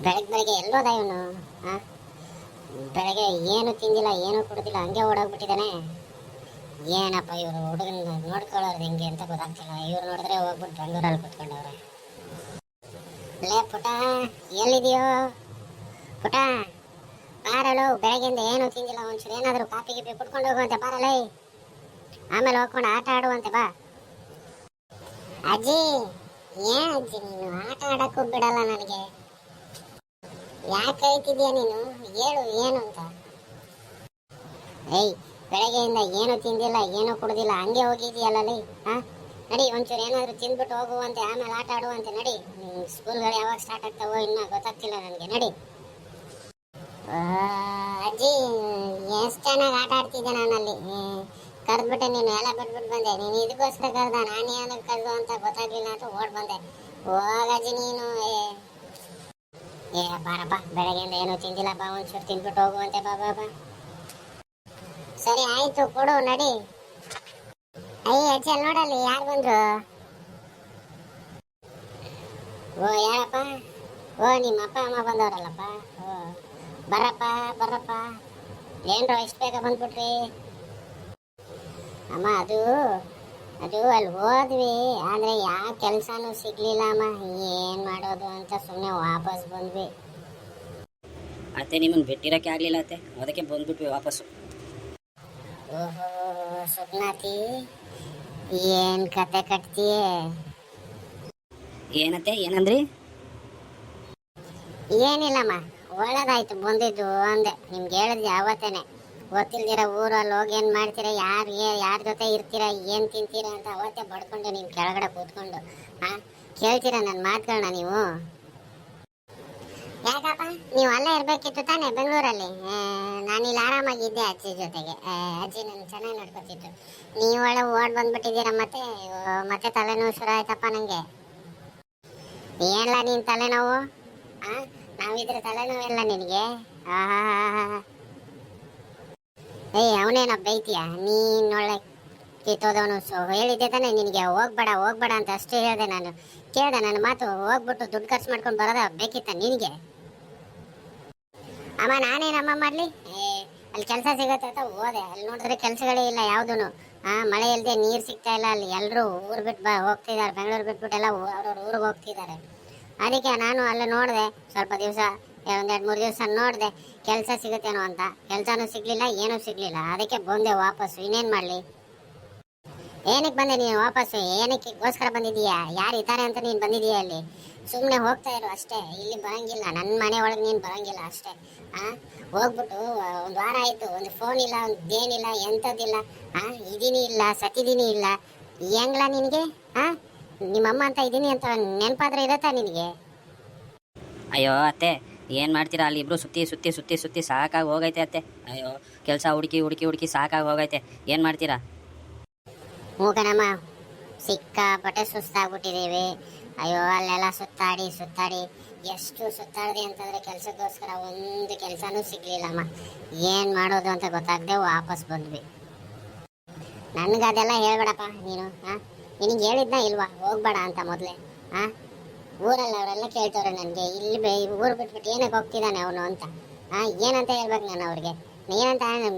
ಬೆಳಗ್ಗೆ ಎಲ್ಲೋದ ಇವನು? ಹಾಂ, ಬೆಳಗ್ಗೆ ಏನು ತಿಂದಿಲ್ಲ, ಏನು ಕುಡ್ದಿಲ್ಲ, ಹಂಗೆ ಓಡೋಗ್ಬಿಟ್ಟಿದ್ದಾನೆ. ಏನಪ್ಪ ಇವರು ಹುಡುಗನ ನೋಡ್ಕೊಳ್ಳೋರು ಹೆಂಗೆ ಅಂತ ಗೊತ್ತಾಗ್ತಿಲ್ಲ. ಇವ್ರು ನೋಡಿದ್ರೆ ಹೋಗ್ಬಿಟ್ಟು ಬೆಂಗಳೂರಲ್ಲಿ ಕುತ್ಕೊಂಡವ್ರೆ. ಲೇ ಪುಟ, ಎಲ್ಲಿದೆಯೋ ಪುಟ? ಬಾರಳು, ಬೆಳಗ್ಗೆಯಿಂದ ಏನು ತಿಂದಿಲ್ಲ, ಒಂಚೂರು ಏನಾದರೂ ಕಾಫಿ ಗಿಪಿ ಕುಟ್ಕೊಂಡು ಹೋಗುವಂತೆ ಬಾರಲೇ. ಆಮೇಲೆ ಹೋಗ್ಕೊಂಡು ಆಟ ಆಡುವಂತೆ ಬಾ. ಅಜ್ಜಿ, ಏನ್ ಅಜ್ಜಿ ನೀನು ಆಟ ಆಡಕ್ಕೂ ಬಿಡಲ್ಲ ನನಗೆ. ಯಾಕೆ ಕೈತಿದ್ಯಾ ನೀನು? ಹೇಳು ಏನು ಅಂತ. ಏಯ್, ಬೆಳಗ್ಗೆಯಿಂದ ಏನು ತಿಂದಿಲ್ಲ, ಏನು ಕುಡ್ದಿಲ್ಲ, ಹಂಗೆ ಹೋಗಿದೆಯಲ್ಲೇ. ಹಾಂ, ನಡಿ ಒಂಚೂರು ಏನಾದರೂ ತಿಂದ್ಬಿಟ್ಟು ಹೋಗುವಂತೆ, ಆಮೇಲೆ ಆಟ ಆಡುವಂತೆ. ನಡಿ, ಸ್ಕೂಲ್ಗಳು ಯಾವಾಗ ಸ್ಟಾರ್ಟ್ ಆಗ್ತಾವೋ ಇನ್ನೂ ಗೊತ್ತಾಗ್ತಿಲ್ಲ ನನಗೆ. ನಡಿ. ಅಜ್ಜಿ, ಎಷ್ಟು ಚೆನ್ನಾಗಿ ಆಟ ಆಡ್ತಿದ್ದೆ ನಾನಲ್ಲಿ. ಕರೆದ್ಬಿಟ್ಟೆ ನೀನು, ಎಲ್ಲ ಬಿಟ್ಬಿಟ್ಟು ಬಂದೆ. ನೀನು ಇದಕ್ಕೋಸ್ಕರ ಕರೆದ, ನಾನು ಏನಕ್ಕೆ ಕರೆದು ಅಂತ ಗೊತ್ತಾಗ್ಲಿಲ್ಲ ಅಂತ ಓಡ್ ಬಂದೆ. ಹೋಗಜ್ಜಿ ನೀನು. ಬಾರಪ್ಪ, ಬೆಳಗ್ಗೆಯಿಂದ ಏನೂ ತಿಂದಿಲ್ಲ, ಬಾ ಒಂಚೂರು ತಿಂದ್ಬಿಟ್ಟು ಹೋಗುವಂತೆ. ಬಾ ಬಾ ಬಾ. ಸರಿ ಆಯ್ತು, ಕೊಡು, ನಡಿ. ಅಯ್ಯ ಅಜ್ಜಿ, ಅಲ್ಲಿ ನೋಡಲ್ಲಿ ಯಾರು ಬಂದ್ರು? ಓ, ಯಾರಪ್ಪ? ಓ, ನಿಮ್ಮ ಅಪ್ಪ ಅಮ್ಮ ಬಂದವರಲ್ಲಪ್ಪ. ಓ, ಬರ್ರಪ್ಪ ಬರ್ರಪ್ಪ. ಏನ್ರೋ ಇಷ್ಟು ಬೇಗ ಬಂದ್ಬಿಟ್ರಿ? ಅಮ್ಮ, ಅದು ಅಲ್ಲಿ ಹೋದ್ವಿ, ಆದರೆ ಯಾವ ಕೆಲಸನೂ ಸಿಗ್ಲಿಲ್ಲ ಅಮ್ಮ. ಏನು ಮಾಡೋದು ಅಂತ ಸುಮ್ಮನೆ ವಾಪಸ್ ಬಂದ್ವಿ. ಅತ್ತೆ, ನಿಮ್ಮನ್ನು ಬಿಟ್ಟಿರೋಕ್ಕೆ ಆಗಲಿಲ್ಲ ಅತ್ತೆ, ಅದಕ್ಕೆ ಬಂದ್ಬಿಟ್ವಿ ವಾಪಸ್ಸು. ಓಹೋ ಸುಪ್ನಾತಿ, ಏನು ಕತೆ ಕಟ್ತೀಯೇ? ಏನತ್ತೆ, ಏನಂದ್ರಿ? ಏನಿಲ್ಲಮ್ಮ, ಒಳ್ಳೇದಾಯ್ತು ಬಂದಿದ್ದು ಅಂದೆ. ನಿಮ್ಗೆ ಹೇಳಿದ್ವಿ ಅವತ್ತೇನೆ, ಗೊತ್ತಿಲ್ದಿರ ಊರಲ್ಲಿ ಹೋಗಿ ಏನು ಮಾಡ್ತೀರಾ, ಯಾರ ಜೊತೆ ಇರ್ತೀರಾ, ಏನು ತಿಂತೀರಾ ಅಂತ ಅವತ್ತೇ ಬಡ್ಕೊಂಡು ನಿಮ್ಮ ಕೆಳಗಡೆ ಕೂತ್ಕೊಂಡು. ಹಾಂ, ಕೇಳ್ತೀರಾ ನನ್ನ ಮಾತುಗಳನ್ನ ನೀವು? ಯಾಕಪ್ಪ, ನೀವು ಅಲ್ಲೇ ಇರಬೇಕಿತ್ತು ತಾನೇ ಬೆಂಗಳೂರಲ್ಲಿ? ನಾನಿಲ್ಲಿ ಆರಾಮಾಗಿದ್ದೆ ಅಜ್ಜಿ ಜೊತೆಗೆ. ಅಜ್ಜಿ ನನ್ನ ಚೆನ್ನಾಗಿ ನೋಡ್ಕೊತಿತ್ತು. ನೀವು ಒಳ್ಳೆ ಓಡ್ ಬಂದ್ಬಿಟ್ಟಿದ್ದೀರಾ ಮತ್ತೆ ತಲೆನೋವು ಶುರು ಆಯ್ತಪ್ಪ ನನಗೆ. ಏನಿಲ್ಲ ನೀನು ತಲೆನೋವು? ಹಾಂ, ನಾವಿದ್ರೆ ತಲೆನೋವೆಲ್ಲ ನಿನಗೆ? ಅವನೇನೋ ಬೈತೀಯ ನೀನೊಳ್ಳೆ ಕಿತ್ತೋದವನು. ಹೇಳಿದ್ದೆ ತಾನೆ ನಿನಗೆ, ಹೋಗ್ಬೇಡ ಅಂತ ಅಷ್ಟೇ ಹೇಳಿದೆ ನಾನು. ಕೇಳಿದೆ ನನ್ನ ಮಾತು? ಹೋಗ್ಬಿಟ್ಟು ದುಡ್ಡು ಖರ್ಚು ಮಾಡ್ಕೊಂಡು ಬರೋದ ಬೇಕಿತ್ತ ನಿನಗೆ? ಅಮ್ಮ, ನಾನೇನಮ್ಮ ಮಾಡಲಿ? ಅಲ್ಲಿ ಕೆಲಸ ಸಿಗತ್ತೆ ಅಂತ ಹೋದೆ, ಅಲ್ಲಿ ನೋಡಿದ್ರೆ ಕೆಲಸಗಳೇ ಇಲ್ಲ ಯಾವುದೂ. ಮಳೆ ಇಲ್ಲದೆ ನೀರು ಸಿಗ್ತಾ ಇಲ್ಲ ಅಲ್ಲಿ. ಎಲ್ಲರೂ ಊರು ಬಿಟ್ಟು ಹೋಗ್ತಿದ್ದಾರೆ, ಬೆಂಗಳೂರು ಬಿಟ್ಬಿಟ್ಟೆಲ್ಲ ಅವ್ರವ್ರ ಊರಿಗೆ ಹೋಗ್ತಿದ್ದಾರೆ. ಅದಕ್ಕೆ ನಾನು ಅಲ್ಲಿ ನೋಡಿದೆ, ಸ್ವಲ್ಪ ದಿವಸ, ಒಂದೆರಡು ಮೂರು ದಿವಸ ನೋಡಿದೆ ಕೆಲಸ ಸಿಗುತ್ತೇನೋ ಅಂತ. ಕೆಲಸನೂ ಸಿಗಲಿಲ್ಲ, ಏನೂ ಸಿಗಲಿಲ್ಲ. ಅದಕ್ಕೆ ಬಂದೆ ವಾಪಸ್ಸು. ಇನ್ನೇನು ಮಾಡಲಿ? ಏನಕ್ಕೆ ಬಂದೆ ನೀನು ವಾಪಸ್ಸು? ಏನಕ್ಕೋಸ್ಕರ ಬಂದಿದ್ದೀಯಾ? ಯಾರು ಇದ್ದಾರೆ ಅಂತ ನೀನು ಬಂದಿದ್ದೀಯಾ ಅಲ್ಲಿ? ಸುಮ್ಮನೆ ಹೋಗ್ತಾ ಇರು ಅಷ್ಟೇ, ಇಲ್ಲಿ ಬರೋಂಗಿಲ್ಲ, ನನ್ನ ಮನೆ ಒಳಗೆ ನೀನು ಬರೋಂಗಿಲ್ಲ ಅಷ್ಟೇ. ಹೋಗ್ಬಿಟ್ಟು ಒಂದು ವಾರ ಆಯಿತು, ಒಂದು ಫೋನ್ ಇಲ್ಲ, ಒಂದು ಏನಿಲ್ಲ, ಎಂಥದ್ದಿಲ್ಲ. ಇದೀನಿ ಇಲ್ಲ, ಸತ್ತಿದ್ದೀನಿ ಇಲ್ಲ. ಹೆಂಗ್ಲ ನಿನಗೆ? ನಿಮ್ಮಮ್ಮ ಅಂತ ಇದ್ದೀನಿ ಅಂತ ನೆನಪಾದ್ರೆ ಇರತ್ತಾ ನಿನಗೆ? ಅಯ್ಯೋ ಅತ್ತೆ, ಏನು ಮಾಡ್ತೀರಾ? ಅಲ್ಲಿ ಇಬ್ಬರು ಸುತ್ತಿ ಸುತ್ತಿ ಸುತ್ತಿ ಸುತ್ತಿ ಸಾಕಾಗಿ ಹೋಗೈತೆ ಅತ್ತೆ. ಅಯ್ಯೋ, ಕೆಲಸ ಹುಡುಕಿ ಹುಡುಕಿ ಹುಡುಕಿ ಸಾಕಾಗಿ ಹೋಗೈತೆ. ಏನು ಮಾಡ್ತೀರಾ? ಮೂಕನಮ್ಮ, ಸಿಕ್ಕಾಪಟ್ಟೆ ಸುಸ್ತಾಗ್ಬಿಟ್ಟಿದ್ದೀವಿ. ಅಯ್ಯೋ, ಅಲ್ಲೆಲ್ಲ ಸುತ್ತಾಡಿ ಎಷ್ಟು ಸುತ್ತಾಡಿದೆ ಅಂತಂದರೆ ಕೆಲಸಕ್ಕೋಸ್ಕರ ಒಂದು ಕೆಲಸನೂ ಸಿಗಲಿಲ್ಲಮ್ಮ. ಏನು ಮಾಡೋದು ಅಂತ ಗೊತ್ತಾಗದೆ ವಾಪಸ್ ಬಂದ್ವಿ. ನನಗೆ ಅದೆಲ್ಲ ಹೇಳ್ಬೇಡಪ್ಪ ನೀನು. ನಿನಗೆ ಹೇಳಿದ್ನ ಇಲ್ವಾ ಹೋಗ್ಬೇಡ ಅಂತ ಮೊದಲೇ? ಊರಲ್ಲಿ ಅವರೆಲ್ಲ ಕೇಳ್ತವ್ರೆ ನನಗೆ, ಇಲ್ಲಿ ಊರು ಬಿಟ್ಬಿಟ್ಟು ಏನಕ್ಕೆ ಹೋಗ್ತಿದ್ದಾನೆ ಅವನು ಅಂತ. ಏನಂತ ಹೇಳ್ಬೇಕು ನಾನು ಅವ್ರಿಗೆ? ಏನಂತ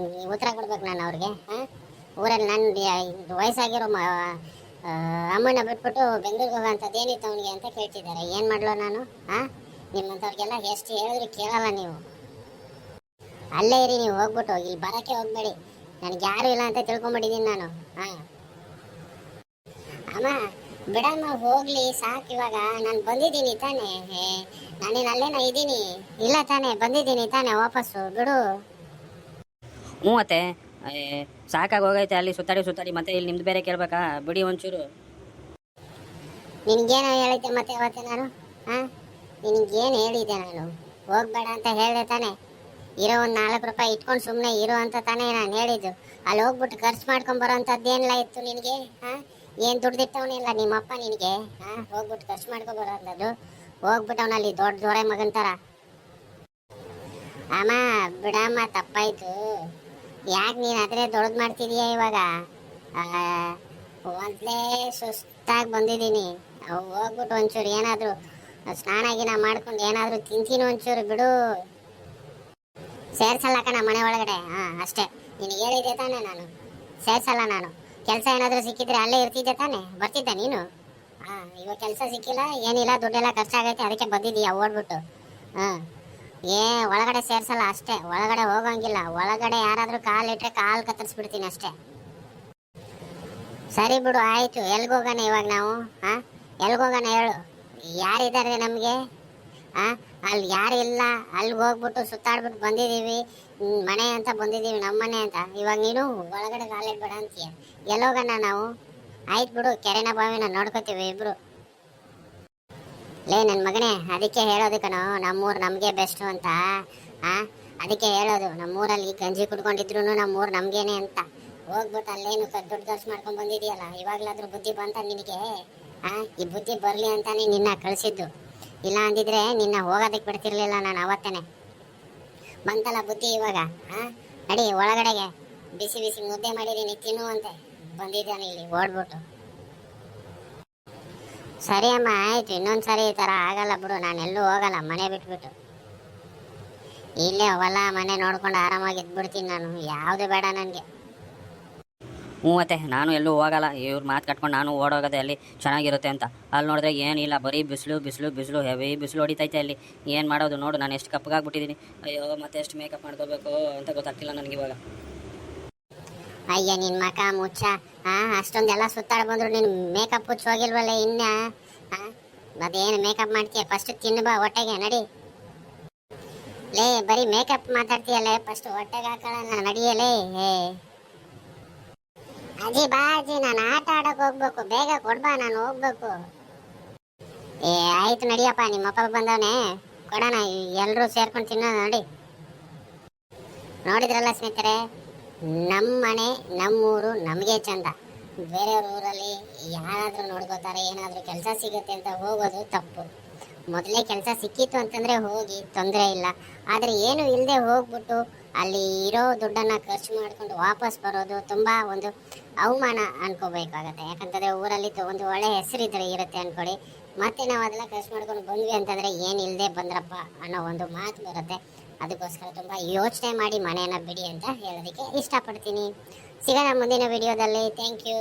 ಉತ್ತರ ಕೊಡ್ಬೇಕು ನಾನು ಅವ್ರಿಗೆ? ಊರಲ್ಲಿ ನನ್ನ ವಯಸ್ಸಾಗಿರೋ ಅಮ್ಮನ ಬಿಟ್ಬಿಟ್ಟು ಬೆಂಗಳೂರಿಗೆ ಹೋಗೋಂಥದ್ದು ಏನಿತ್ತು ಅವನಿಗೆ ಅಂತ ಕೇಳ್ತಿದ್ದಾರೆ. ಏನು ಮಾಡಲೋ ನಾನು? ನಿಮ್ಮಂಥವ್ರಿಗೆಲ್ಲ ಎಷ್ಟು ಹೇಳಿದ್ರು ಕೇಳಲ್ಲ ನೀವು. ಅಲ್ಲೇ ಇರಿ ನೀವು, ಹೋಗ್ಬಿಟ್ಟು ಇಲ್ಲಿ ಬರೋಕ್ಕೆ ಹೋಗ್ಬೇಡಿ. ನನಗೆ ಯಾರೂ ಇಲ್ಲ ಅಂತ ತಿಳ್ಕೊಂಬಿಟ್ಟಿದ್ದೀನಿ ನಾನು. ಅಮ್ಮ ಬಿಡಮ್ಮ, ಹೋಗ್ಲಿ ಸಾಕು. ಇವಾಗ ನಾನು ಬಂದಿದ್ದೀನಿ ತಾನೇ, ನಾನೇನು ಅಲ್ಲೇನ ಇದ್ದೀನಿ ಇಲ್ಲ ತಾನೇ? ಬಂದಿದ್ದೀನಿ ತಾನೇ ವಾಪಸ್ಸು, ಬಿಡು. ಹ್ಞೂ ಅತ್ತೆ, ಸಾಕಾಗಿ ಹೋಗೈತೆ ಅಲ್ಲಿ ಸುತ್ತಾಡಿ. ಮತ್ತೆ ಇಲ್ಲಿ ನಿಮ್ದು ಬೇರೆ ಕೇಳ್ಬೇಕಾ? ಬಿಡಿ ಒಂಚೂರು. ನಿನಗೇನೋ ಹೇಳಿದ್ದೆ ಮತ್ತೆ ಅವತ್ತೆ ನಾನು? ನಿನಗೇನು ಹೇಳಿದ್ದೆ ನಾನು? ಹೋಗ್ಬೇಡ ಅಂತ ಹೇಳಿದೆ ತಾನೆ? ಇರೋ ಒಂದು 4 ರೂಪಾಯಿ ಇಟ್ಕೊಂಡು ಸುಮ್ಮನೆ ಇರೋ ಅಂತ ತಾನೇ ನಾನು ಹೇಳಿದ್ದು. ಅಲ್ಲಿ ಹೋಗ್ಬಿಟ್ಟು ಖರ್ಚು ಮಾಡ್ಕೊಂಡು ಬರೋ ಅಂಥದ್ದೇನಿಲ್ಲ ಇತ್ತು ನಿನಗೆ? ಏನು ದುಡ್ದಿಟ್ಟವನಿಲ್ಲ ನಿಮ್ಮಪ್ಪ ನಿನಗೆ? ಹೋಗ್ಬಿಟ್ಟು ಖರ್ಚು ಮಾಡ್ಕೊಂಡು ಬರೋ ಅಂಥದ್ದು. ಹೋಗ್ಬಿಟ್ಟು ಅವನಲ್ಲಿ ದೊಡ್ಡ ದೊರೆ ಮಗನ ಥರ. ಅಮ್ಮ ಬಿಡಮ್ಮ, ತಪ್ಪಾಯ್ತು. ಯಾಕೆ ನೀನು ಅದ್ರೆ ದೊಡ್ಡದು ಮಾಡ್ತಿದೀಯ ಇವಾಗ? ಮೊದಲೇ ಸುಸ್ತಾಗಿ ಬಂದಿದ್ದೀನಿ. ಹೋಗ್ಬಿಟ್ಟು ಒಂಚೂರು ಏನಾದರೂ ಸ್ನಾನ ಗಿನ ಮಾಡ್ಕೊಂಡು ಏನಾದರೂ ತಿಂತೀನಿ ಒಂಚೂರು ಬಿಡು. ಸೇರ್ಸಲ್ಲ ಕಣ ಮನೆ ಒಳಗಡೆ. ಅಷ್ಟೇ. ನಿನಗೆ ಹೇಳಿದ್ದೆ ತಾನೇ ನಾನು, ಸೇರ್ಸಲ್ಲ ನಾನು. ಕೆಲಸ ಏನಾದರೂ ಸಿಕ್ಕಿದ್ರೆ ಅಲ್ಲೇ ಇರ್ತಿದ್ದೆ ತಾನೇ, ಬರ್ತಿದ್ದೆ ನೀನು. ಇವಾಗ ಕೆಲಸ ಸಿಕ್ಕಿಲ್ಲ, ಏನಿಲ್ಲ, ದುಡ್ಡೆಲ್ಲ ಖರ್ಚಾಗೈತೆ, ಅದಕ್ಕೆ ಬಂದಿದ್ದೀಯ ಓಡ್ಬಿಟ್ಟು. ಏ ಒಳಗಡೆ ಸೇರ್ಸಲ್ಲ ಅಷ್ಟೇ, ಒಳಗಡೆ ಹೋಗಂಗಿಲ್ಲ. ಒಳಗಡೆ ಯಾರಾದರೂ ಕಾಲಿಟ್ರೆ ಕಾಲು ಕತ್ತರಿಸ್ಬಿಡ್ತೀನಿ ಅಷ್ಟೇ. ಸರಿ ಬಿಡು, ಆಯಿತು. ಎಲ್ಗೋಗೋಣ ಇವಾಗ ನಾವು? ಎಲ್ಗೋಗೋಣ ಹೇಳು? ಯಾರಿದ್ದಾರೆ ನಮಗೆ? ಅಲ್ಲಿ ಯಾರು ಇಲ್ಲ, ಅಲ್ಲಿಗೆ ಹೋಗ್ಬಿಟ್ಟು ಸುತ್ತಾಡ್ಬಿಟ್ಟು ಬಂದಿದ್ದೀವಿ. ಮನೆ ಅಂತ ಬಂದಿದ್ದೀವಿ, ನಮ್ಮ ಮನೆ ಅಂತ. ಇವಾಗ ನೀನು ಒಳಗಡೆ ಕಾಲಿಡ್ಬೇಡ ಅಂತೀಯ. ಎಲ್ಲೋಗೋಣ ನಾವು? ಆಯ್ತು ಬಿಡು, ಕೆರೆನ ಬಾವಿನ ನೋಡ್ಕೋತೀವಿ ಇಬ್ರು. ಲೇ ನನ್ನ ಮಗನೇ, ಅದಕ್ಕೆ ಹೇಳೋದು ಕಣೋ, ನಮ್ಮೂರು ನಮಗೆ ಬೆಸ್ಟು ಅಂತ. ಅದಕ್ಕೆ ಹೇಳೋದು, ನಮ್ಮೂರಲ್ಲಿ ಗಂಜಿ ಕುಡ್ಕೊಂಡಿದ್ರು ನಮ್ಮೂರು ನಮಗೇನೆ ಅಂತ. ಹೋಗ್ಬಿಟ್ಟು ಅಲ್ಲೇನು ದುಡ್ಡು ಖರ್ಚು ಮಾಡ್ಕೊಂಡು ಬಂದಿದೆಯಲ್ಲ, ಇವಾಗಲಾದ್ರೂ ಬುದ್ಧಿ ಬಂತ ನಿನಗೆ? ಈ ಬುದ್ಧಿ ಬರಲಿ ಅಂತಾನೆ ನಿನ್ನ ಕಳಿಸಿದ್ದು. ಇಲ್ಲ ಅಂದಿದ್ರೆ ನಿನ್ನ ಹೋಗೋದಕ್ಕೆ ಬಿಡ್ತಿರ್ಲಿಲ್ಲ ನಾನು ಅವತ್ತೇನೆ. ಬಂತಲ್ಲ ಬುದ್ಧಿ ಇವಾಗ. ನಡಿ ಒಳಗಡೆಗೆ, ಬಿಸಿ ಬಿಸಿ ಮುದ್ದೆ ಮಾಡಿದ್ದೀನಿ ತಿನ್ನುವಂತೆ. ಬಂದಿದ್ದಾನೆ ಇಲ್ಲಿ ಓಡ್ಬಿಟ್ಟು. ಸರಿ ಅಮ್ಮ, ಆಯ್ತು. ಇನ್ನೊಂದ್ಸರಿ ಈ ಥರ ಆಗಲ್ಲ ಬಿಡು, ನಾನೆಲ್ಲೂ ಹೋಗಲ್ಲ ಮನೆ ಬಿಟ್ಬಿಟ್ಟು. ಇಲ್ಲೇ ಹೊಲ ಮನೆ ನೋಡ್ಕೊಂಡು ಆರಾಮಾಗಿ ಇದ್ಬಿಡ್ತೀನಿ ನಾನು. ಯಾವುದು ಬೇಡ ನನಗೆ. ಹ್ಞೂ ಅತ್ತೆ, ನಾನು ಎಲ್ಲೂ ಹೋಗಲ್ಲ. ಇವ್ರ ಮಾತು ಕಟ್ಕೊಂಡು ನಾನು ಓಡೋಗೋದೆ ಅಲ್ಲಿ ಚೆನ್ನಾಗಿರುತ್ತೆ ಅಂತ. ಅಲ್ಲಿ ನೋಡಿದ್ರೆ ಏನಿಲ್ಲ, ಬರೀ ಬಿಸಿಲು ಬಿಸಿಲು ಬಿಸಿಲು, ಹೆವಿ ಬಿಸಿಲು ಹೊಡಿತೈತೆ ಅಲ್ಲಿ. ಏನು ಮಾಡೋದು ನೋಡು, ನಾನು ಎಷ್ಟು ಕಪ್ಪಗಾಗ್ಬಿಟ್ಟಿದ್ದೀನಿ. ಅಯ್ಯೋ, ಮತ್ತೆ ಎಷ್ಟು ಮೇಕಪ್ ಮಾಡ್ಕೋಬೇಕು ಅಂತ ಗೊತ್ತಾಗ್ತಿಲ್ಲ ನನಗಿವಾಗ. ಅಯ್ಯ ನಿನ್ನ ಮಕ ಮುಚ್ಚ. ಅಷ್ಟೊಂದೆಲ್ಲ ಸುತ್ತಾಡಿ ಬಂದ್ರು ನಿನ್ನ ಮೇಕಪ್ ಹುಚ್ಚ ಹೋಗಿಲ್ವಲ್ಲ ಇನ್ನ? ಅದೇನು ಮೇಕಪ್ ಮಾಡ್ತೀಯ? ಫಸ್ಟ್ ತಿನ್ನು ಬಾ ಹೊಟ್ಟೆಗೆ, ನಡಿ. ಲೇ ಬರೀ ಮೇಕಪ್ ಮಾತಾಡ್ತೀಯಲ್ಲೇ, ಫಸ್ಟ್ ಹೊಟ್ಟೆಗೆ ಹಾಕೊಳ್ಳೋಣ, ನಡಿಯಲೇ. ಅಜ್ಜಿ ಬಾ ಅಜ್ಜಿ, ನಾನು ಆಟ ಆಡೋಕೆ ಹೋಗ್ಬೇಕು, ಬೇಗ ಕೊಡ್ಬಾ, ನಾನು ಹೋಗ್ಬೇಕು. ಆಯ್ತು ನಡಿಯಪ್ಪ, ನಿಮ್ಮ ಅಪ್ಪ ಬಂದವನೇ, ಕೊಡೋಣ ಎಲ್ಲರೂ ಸೇರ್ಕೊಂಡು ತಿನ್ನೋಣ, ನಡಿ. ನೋಡಿದ್ರಲ್ಲ ಸ್ನೇಹಿತರೆ, ನಮ್ಮ ಮನೆ ನಮ್ಮೂರು ನಮಗೆ ಚಂದ. ಬೇರೆಯವ್ರ ಊರಲ್ಲಿ ಯಾರಾದರೂ ನೋಡ್ಕೋತಾರೆ, ಏನಾದರೂ ಕೆಲಸ ಸಿಗುತ್ತೆ ಅಂತ ಹೋಗೋದು ತಪ್ಪು. ಮೊದಲೇ ಕೆಲಸ ಸಿಕ್ಕಿತ್ತು ಅಂತಂದರೆ ಹೋಗಿ, ತೊಂದರೆ ಇಲ್ಲ. ಆದರೆ ಏನು ಇಲ್ಲದೆ ಹೋಗ್ಬಿಟ್ಟು ಅಲ್ಲಿ ಇರೋ ದುಡ್ಡನ್ನು ಖರ್ಚು ಮಾಡಿಕೊಂಡು ವಾಪಸ್ ಬರೋದು ತುಂಬ ಒಂದು ಅವಮಾನ ಅನ್ಕೋಬೇಕಾಗತ್ತೆ. ಯಾಕಂತಂದರೆ ಊರಲ್ಲಿ ಒಂದು ಒಳ್ಳೆ ಹೆಸರಿದ್ರೆ ಇರುತ್ತೆ ಅಂದ್ಕೊಳ್ಳಿ. ಮತ್ತೆ ನಾವು ಅದೆಲ್ಲ ಖರ್ಚು ಮಾಡ್ಕೊಂಡು ಬಂದ್ವಿ ಅಂತಂದರೆ ಏನು ಇಲ್ಲದೆ ಬಂದ್ರಪ್ಪ ಅನ್ನೋ ಒಂದು ಮಾತು ಬರುತ್ತೆ. ಅದಕ್ಕೋಸ್ಕರ ತುಂಬ ಯೋಚನೆ ಮಾಡಿ ಮನೆಯನ್ನು ಬಿಡಿ ಅಂತ ಹೇಳೋದಕ್ಕೆ ಇಷ್ಟಪಡ್ತೀನಿ. ಸಿಗೋಣ ಮುಂದಿನ ವಿಡಿಯೋದಲ್ಲಿ. Thank you.